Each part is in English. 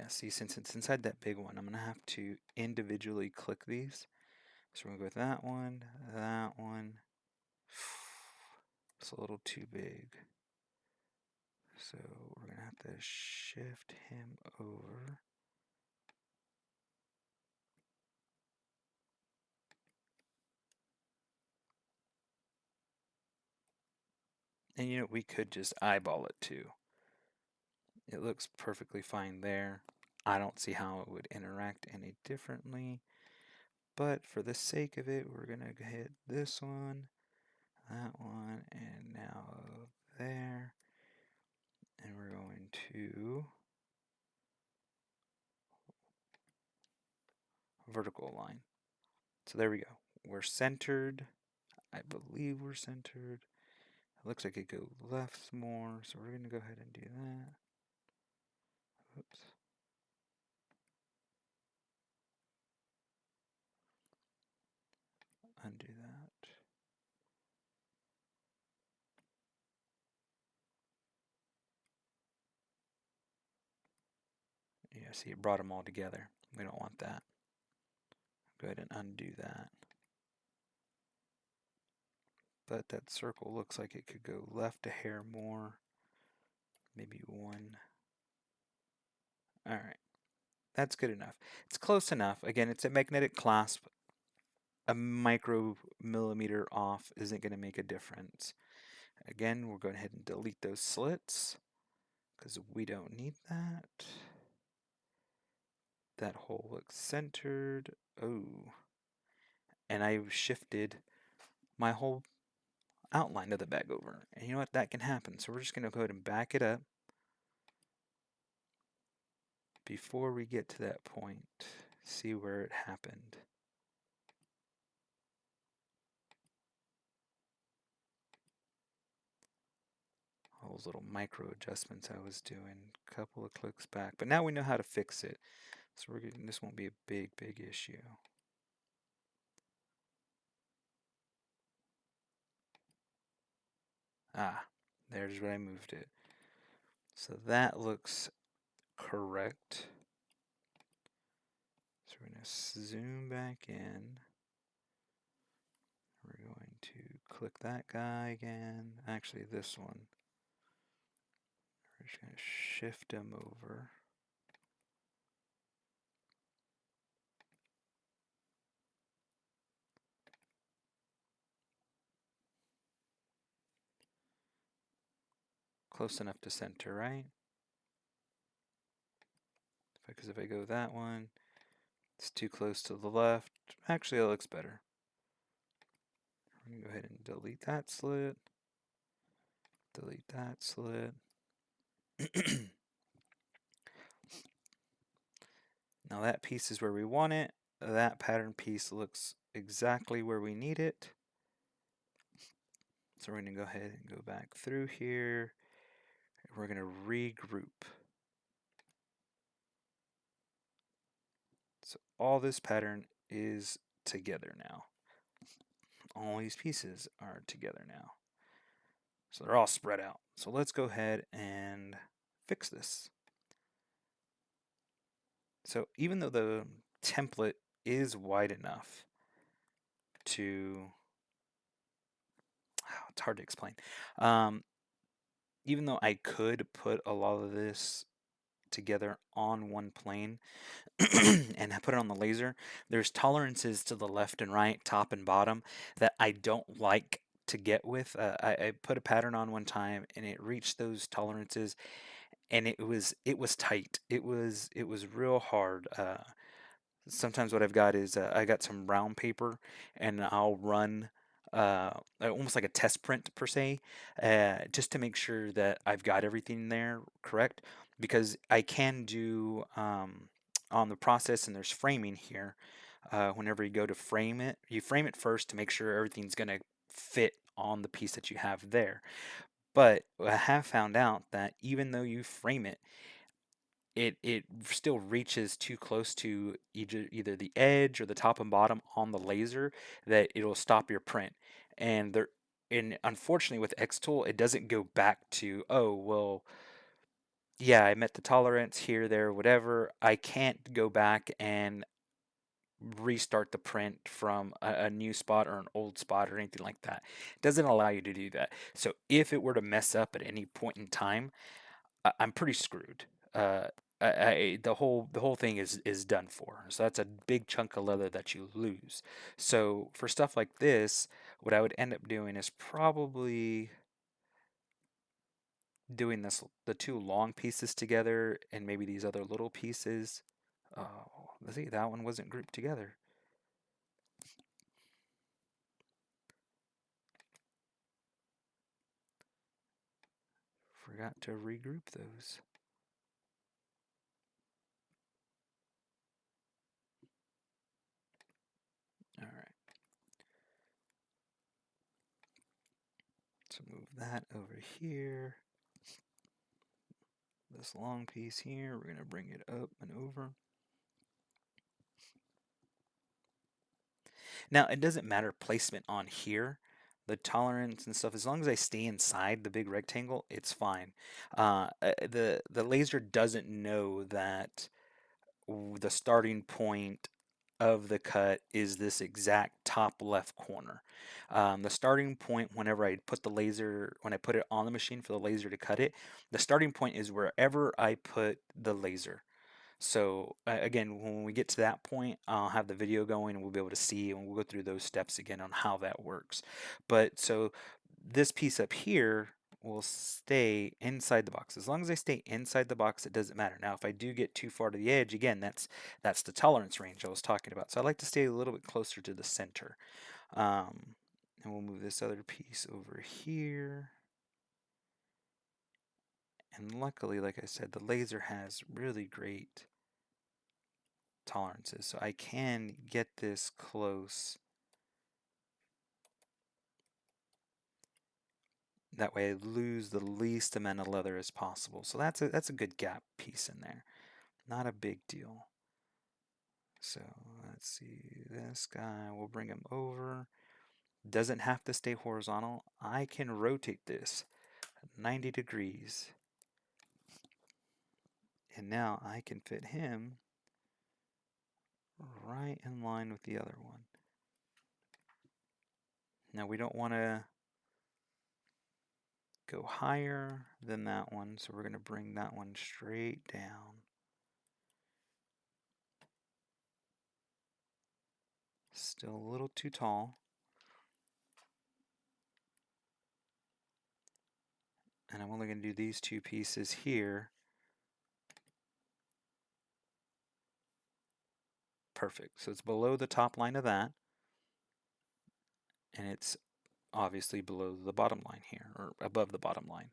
Yeah, see, since it's inside that big one, I'm going to have to individually click these. So we're going to go with that one, that one. It's a little too big. So we're going to have to shift him over. And you know, we could just eyeball it too. It looks perfectly fine there. I don't see how it would interact any differently. But for the sake of it, we're going to hit this one, that one, and now there. And we're going to vertical line. So there we go. We're centered. I believe we're centered. It looks like it goes left more, so we're going to go ahead and do that. Oops. Undo that. Yeah, see, it brought them all together. We don't want that. Go ahead and undo that. But that circle looks like it could go left a hair more. Maybe one. Alright. That's good enough. It's close enough. Again, it's a magnetic clasp. A micromillimeter off isn't going to make a difference. Again, we're going ahead and delete those slits because we don't need that. That hole looks centered. Oh. And I've shifted my whole outline of the bag over. And you know what? That can happen. So we're just going to go ahead and back it up before we get to that point. See where it happened. All those little micro adjustments I was doing. A couple of clicks back. But now we know how to fix it. So we're getting, this won't be a big issue. Ah, there's where I moved it. So that looks correct. So we're going to zoom back in. We're going to click that guy again. Actually, this one. We're just going to shift him over. Close enough to center, right? Because if I go that one, it's too close to the left. Actually, it looks better. We're going to go ahead and delete that slit. Delete that slit. Now that piece is where we want it. That pattern piece looks exactly where we need it. So we're going to go ahead and go back through here. We're going to regroup. So all this pattern is together now. All these pieces are together now. So they're all spread out. So let's go ahead and fix this. So even though the template is wide enough to, it's hard to explain. Even though I could put a lot of this together on one plane and put it on the laser, there's tolerances to the left and right, top and bottom, that I don't like to get with. I put a pattern on one time and it reached those tolerances, and it was tight. It was real hard. Sometimes what I've got is I got some brown paper, and I'll run almost like a test print per se, just to make sure that I've got everything there correct. Because I can do on the process, and there's framing here. Whenever you go to frame it, you frame it first to make sure everything's going to fit on the piece that you have there. But I have found out that even though you frame it, it still reaches too close to either the edge or the top and bottom on the laser, that it'll stop your print. And unfortunately with Xtool, it doesn't go back to, oh well, Yeah, I met the tolerance here, there, whatever. I can't go back and restart the print from a new spot or an old spot or anything like that. It doesn't allow you to do that. So if it were to mess up at any point in time, I'm pretty screwed. Uh, the whole thing is done for. So that's a big chunk of leather that you lose. So for stuff like this, what I would end up doing is probably doing the two long pieces together and maybe these other little pieces. Oh, let's see, that one wasn't grouped together. Forgot to regroup those. All right, so move that over here. This long piece here, we're gonna bring it up and over. Now, it doesn't matter placement on here, the tolerance and stuff, as long as I stay inside the big rectangle, it's fine. The laser doesn't know that the starting point of the cut is this exact top left corner. The starting point, whenever I put the laser, when I put it on the machine for the laser to cut it, the starting point is wherever I put the laser. So again, when we get to that point, I'll have the video going and we'll be able to see and we'll go through those steps again on how that works. But so this piece up here will stay inside the box. As long as I stay inside the box, it doesn't matter. Now, if I do get too far to the edge, again, that's the tolerance range I was talking about. So I like to stay a little bit closer to the center. And we'll move this other piece over here. And luckily, like I said, the laser has really great tolerances. So I can get this close. That way I lose the least amount of leather as possible. So that's a good gap piece in there. Not a big deal. So let's see, this guy, we'll bring him over. Doesn't have to stay horizontal. I can rotate this 90 degrees. And now I can fit him right in line with the other one. Now we don't want to go higher than that one, so we're going to bring that one straight down. Still a little too tall. And I'm only going to do these two pieces here. Perfect. So it's below the top line of that. And it's obviously below the bottom line here, or above the bottom line.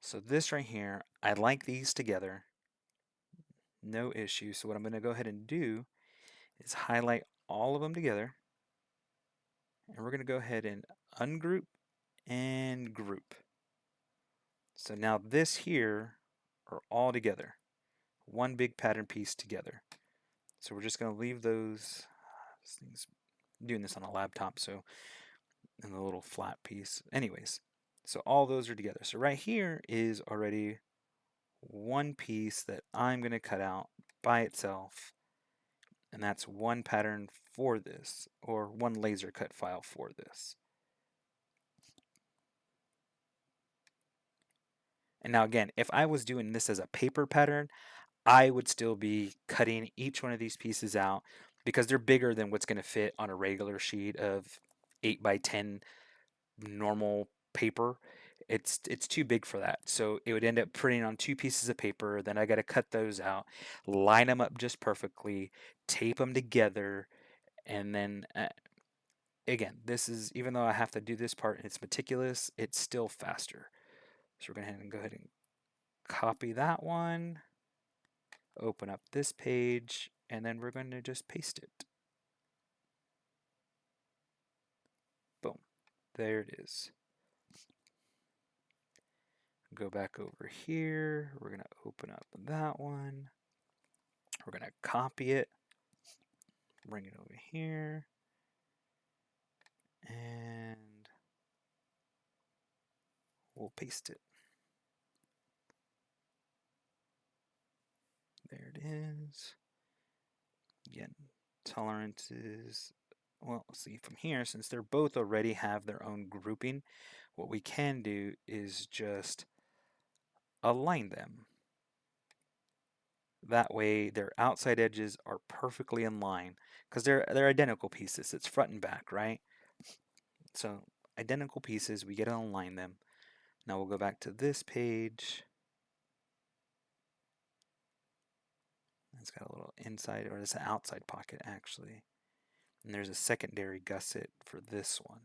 So this right here, I like these together. No issue. So what I'm going to go ahead and do is highlight all of them together. And we're going to go ahead and ungroup and group. So now this here are all together. One big pattern piece together. So we're just going to leave those. This thing's doing this on a laptop, so and the little flat piece. Anyways, so all those are together. So right here is already one piece that I'm going to cut out by itself, and that's one pattern for this, or one laser cut file for this. And now again, if I was doing this as a paper pattern, I would still be cutting each one of these pieces out because they're bigger than what's going to fit on a regular sheet of 8 by 10 normal paper. It's too big for that. So it would end up printing on two pieces of paper. Then I got to cut those out, line them up just perfectly, tape them together, and then again, this is even though I have to do this part and it's meticulous, it's still faster. So we're going to go ahead and copy that one, open up this page, and then we're going to just paste it. Boom. There it is. Go back over here. We're going to open up that one. We're going to copy it, bring it over here, and we'll paste it. There it is. Again, tolerances. Well, let's see from here, since they're both already have their own grouping, what we can do is just align them. That way their outside edges are perfectly in line because they're identical pieces. It's front and back, right? So identical pieces, we get to align them. Now we'll go back to this page. It's got a little inside, or it's an outside pocket actually. And there's a secondary gusset for this one.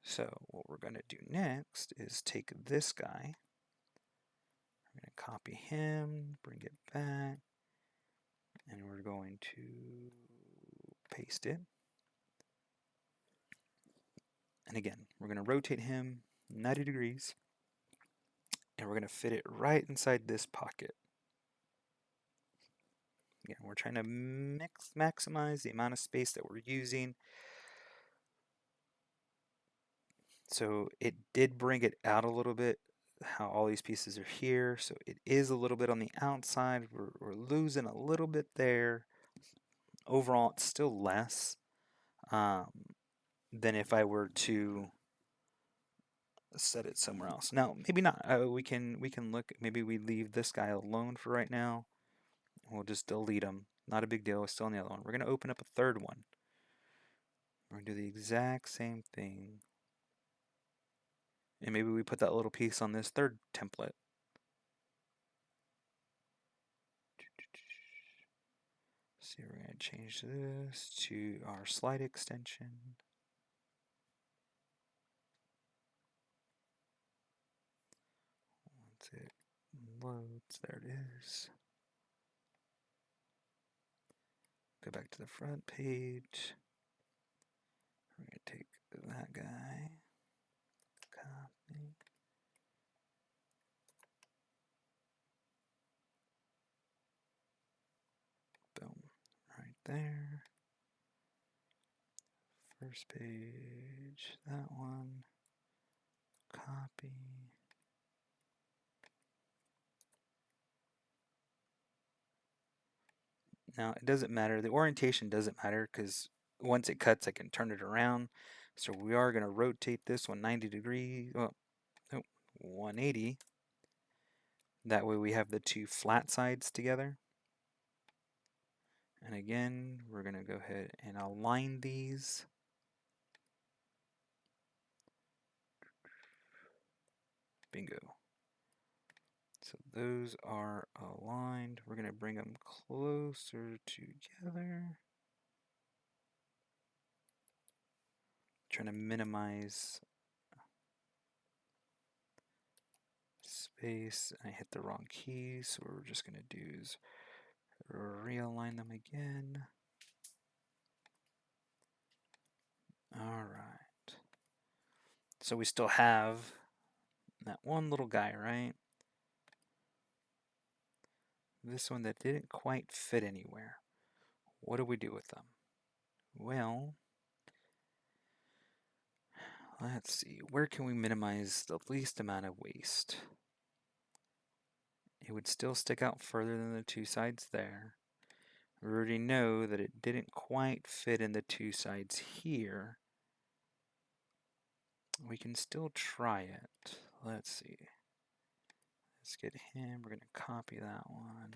So what we're going to do next is take this guy. We're going to copy him, bring it back, and we're going to paste it. And again, we're going to rotate him 90 degrees, and we're going to fit it right inside this pocket. Again, we're trying to maximize the amount of space that we're using. So it did bring it out a little bit, how all these pieces are here. So it is a little bit on the outside. We're losing a little bit there. Overall, it's still less than if I were to set it somewhere else. Now, maybe not. We can look. Maybe we leave this guy alone for right now. We'll just delete him. Not a big deal. It's still on the other one. We're going to open up a third one. We're going to do the exact same thing. And maybe we put that little piece on this third template. See, we're going to change this to our slide extension. Once it loads, there it is. Go back to the front page. We're going to take that guy, copy. Boom, right there. First page, that one, copy. Now, it doesn't matter. The orientation doesn't matter because once it cuts, I can turn it around. So we are going to rotate this one 90 degrees. Well, no, 180. That way we have the two flat sides together. And again, we're going to go ahead and align these. Bingo. So those are aligned. We're going to bring them closer together. Trying to minimize space. I hit the wrong key, so what we're just going to do is realign them again. Alright. So we still have that one little guy, right? This one that didn't quite fit anywhere. What do we do with them? Well, let's see. Where can we minimize the least amount of waste? It would still stick out further than the two sides there. We already know that it didn't quite fit in the two sides here. We can still try it. Let's see. Let's get him. We're going to copy that one.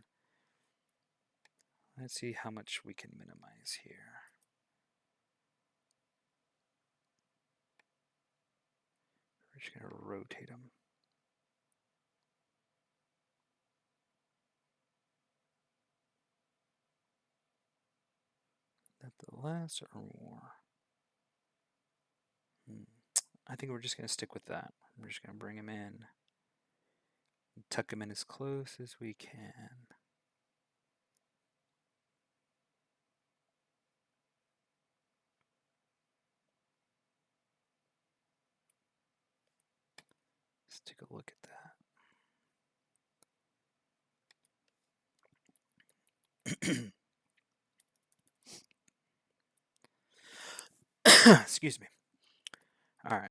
Let's see how much we can minimize here. We're just going to rotate them. That the less or more? I think we're just going to stick with that. We're just going to bring him in. Tuck him in as close as we can. Let's take a look at that. Excuse me. All right.